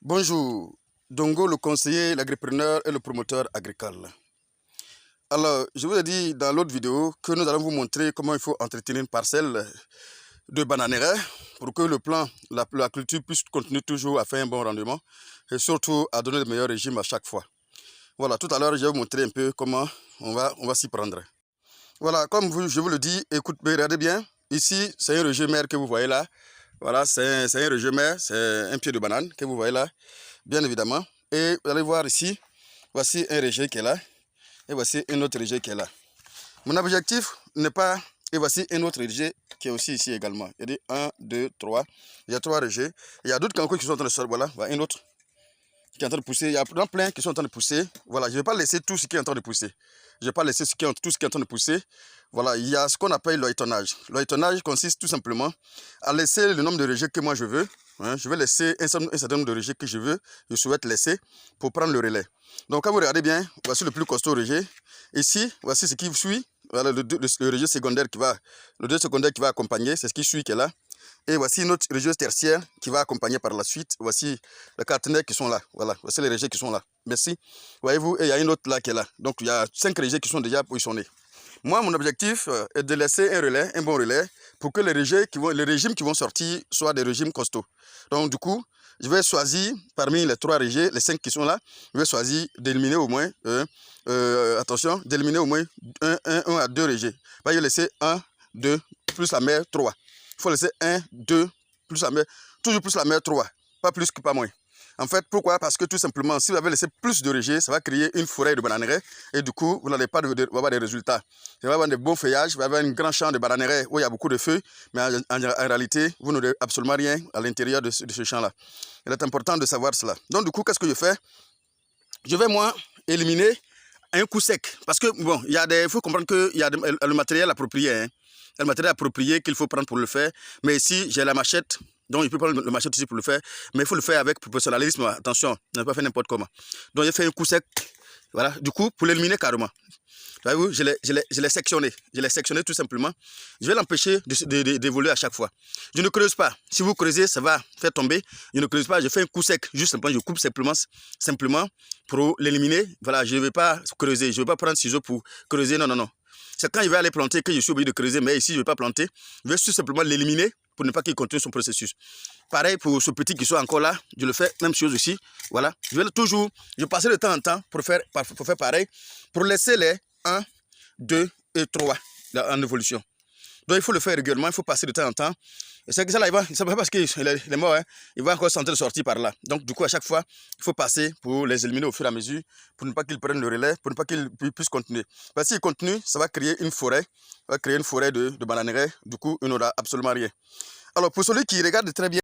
Bonjour, Dongo le conseiller, l'agripreneur et le promoteur agricole. Alors, je vous ai dit dans l'autre vidéo que nous allons vous montrer comment il faut entretenir une parcelle de bananeraies pour que le plan, la culture puisse continuer toujours à faire un bon rendement et surtout à donner le meilleur régime à chaque fois. Voilà, tout à l'heure, je vais vous montrer un peu comment on va s'y prendre. Voilà, comme je vous le dis, écoutez, regardez bien. Ici, c'est un rejet mère que vous voyez là. Voilà, c'est un rejet mère, c'est un pied de banane que vous voyez là, bien évidemment. Et vous allez voir ici, voici un rejet qui est là. Et voici un autre rejet qui est là. Mon objectif n'est pas... Et voici un autre rejet qui est aussi ici également. Il y a dit 1, 2, 3. Il y a 3 rejets. Il y a d'autres cancres qui sont en train de sortir. Voilà, un autre qui est en train de pousser. Il y a plein qui sont en train de pousser. Voilà, je ne vais pas laisser tout ce qui est en train de pousser. Je ne vais pas laisser tout ce qui est en train de pousser. Voilà, il y a ce qu'on appelle l'oïtonnage. L'oïtonnage consiste tout simplement à laisser le nombre de rejets que moi je veux. Je vais laisser un certain nombre de rejets que je souhaite laisser pour prendre le relais. Donc quand vous regardez bien, voici le plus costaud rejet. Ici, voici ce qui suit. Voilà le rejet secondaire le rejet secondaire qui va accompagner, c'est ce qui suit qui est là. Et voici notre rejet tertiaire qui va accompagner par la suite. Voici les caténaires qui sont là. Voilà, voici les rejets qui sont là. Merci. Voyez-vous, et il y a une autre là qui est là. Donc il y a 5 rejets qui sont déjà positionnés. Moi, mon objectif est de laisser un relais, un bon relais, pour que les régimes qui vont sortir soient des régimes costauds. Donc du coup, je vais choisir parmi les 3 rejets, les 5 qui sont là, je vais choisir d'éliminer au moins, d'éliminer au moins 1 à 2 rejets. Je vais laisser 1, 2, plus la mère, 3. Il faut laisser 1, 2, plus la mère, toujours plus la mère, 3. Pas plus que pas moins. En fait, pourquoi? Parce que tout simplement, si vous avez laissé plus de rejets, ça va créer une forêt de bananeraies et du coup, vous n'allez pas avoir des résultats. Vous allez avoir des bons feuillages, vous allez avoir un grand champ de bananeraies où il y a beaucoup de feuilles, mais en réalité, vous n'aurez absolument rien à l'intérieur de ce champ-là. Il est important de savoir cela. Donc du coup, qu'est-ce que je fais? Je vais moi éliminer un coup sec. Parce que, bon, il faut comprendre qu'il y a le matériel approprié. Il y a le matériel approprié qu'il faut prendre pour le faire. Mais ici, j'ai la machette. Donc, il peut prendre le machette ici pour le faire. Mais il faut le faire avec professionnalisme. Attention, on ne peut pas faire n'importe comment. Donc, j'ai fait un coup sec. Voilà, du coup, pour l'éliminer carrément. Voyez-vous, je l'ai sectionné. Je l'ai sectionné tout simplement. Je vais l'empêcher d'évoluer à chaque fois. Je ne creuse pas. Si vous creusez, ça va faire tomber. Je ne creuse pas. Je fais un coup sec. Juste simplement, je coupe simplement pour l'éliminer. Voilà, je ne vais pas creuser. Je ne vais pas prendre ciseaux pour creuser. Non, non, non. C'est quand il va aller planter que je suis obligé de creuser. Mais ici, je ne vais pas planter. Je vais tout simplement l'éliminer pour ne pas qu'il continue son processus. Pareil pour ce petit qui soit encore là. Je le fais, même chose ici. Voilà. Je passe de temps en temps pour faire pareil. Pour laisser les 1, 2 et 3 en évolution. Donc il faut le faire régulièrement, il faut passer de temps en temps. Et c'est que ça là, c'est pas parce qu'il est mort, il va encore sentir de sortir par là. Donc du coup, à chaque fois, il faut passer pour les éliminer au fur et à mesure, pour ne pas qu'ils prennent le relais, pour ne pas qu'ils puissent continuer. Parce que s'ils continuent, ça va créer une forêt, de bananeraies, du coup, il n'aura absolument rien. Alors pour celui qui regarde très bien,